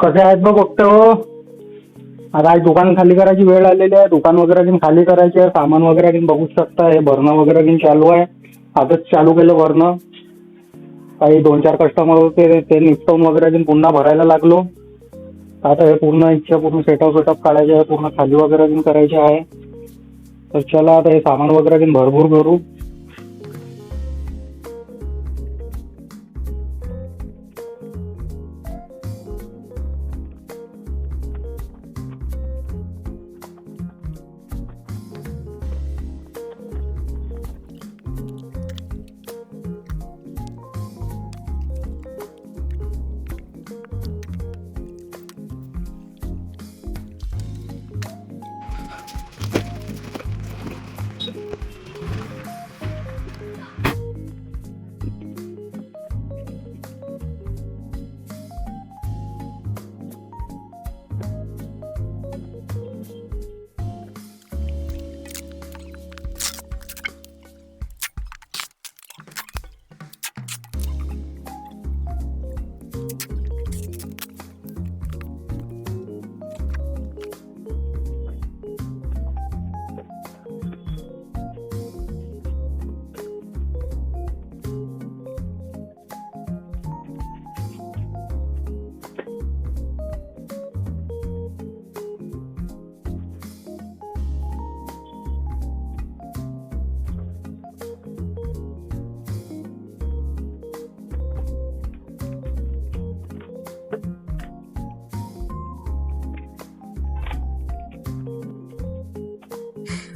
कसे आहेत बघ फक्त आता आज दुकान खाली करायची वेळ आलेली आहे. दुकान वगैरे घेऊन खाली करायचे आहे. सामान वगैरे घेऊन बघू शकता. हे भरणं वगैरे घेऊन चालू आहे. आजच चालू केलं भरणं. काही 2-4 कस्टमर होते ते निपटवून वगैरे घेऊन पुन्हा भरायला लागलो. आता हे पूर्ण इच्छा पूर्ण सेटअप काढायचे आहे. पूर्ण खाली वगैरे घेऊन करायचे आहे. तर चला आता हे सामान वगैरे घेऊन भरपूर करू.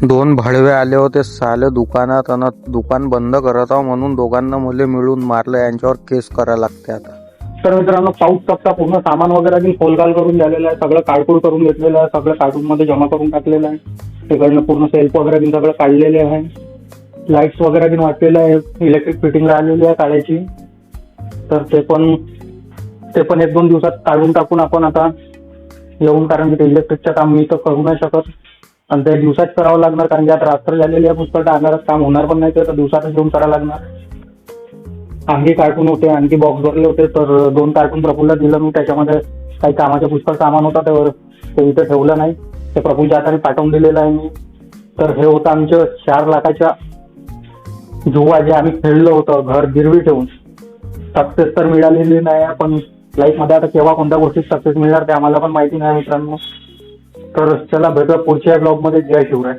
दोन भाडवे आले होते साले दुकानात अन दुकान बंद करत आहो म्हणून दोघांना मुले मिळून मारलं. यांच्यावर केस करायला लागते आता. तर मित्रांनो पाऊस शकता पूर्ण सामान वगैरे घेऊन फोलगाल करून झालेलं आहे. सगळं काढकूड करून घेतलेलं आहे. सगळं कार्टून मध्ये जमा करून टाकलेलं आहे. तिकडनं पूर्ण सेल्फ वगैरे घेऊन सगळं काढलेले आहे. लाईट्स वगैरे घेऊन वाटलेलं आहे. इलेक्ट्रिक फिटिंग आलेली आहे काढायची. तर ते पण 1-2 दिवसात काढून टाकून आपण आता येऊन, कारण की इलेक्ट्रिकचं काम मी तर करू नाही शकत आणि ते दिवसात करावं लागणार, कारण की आता रात्र झालेली आहे. पुष्कळ अंधारात काम होणार पण नाही. तर दिवसातच येऊन करावं लागणार. आणखी कार्टून होते, आणखी बॉक्स भरले होते. तर 2 कार्टून प्रफुल्ला दिलं मी. त्याच्यामध्ये काही कामाचे पुष्कळ सामान होता. त्यावर ते इथं ठेवलं नाही. ते प्रफुल्लच्या हाताने पाठवून दिलेलं आहे मी. तर हे होतं आमचं 4 लाखाच्या जुवा जे आम्ही खेळलो होतं घर गिरवी ठेवून. सक्सेस तर मिळालेली नाही, पण लाईफमध्ये आता केव्हा कोणत्या गोष्टीत सक्सेस मिळणार ते आम्हाला पण माहिती नाही मित्रांनो. तर चला भेटूया पुढच्या ब्लॉगमध्ये. जय शिवराय.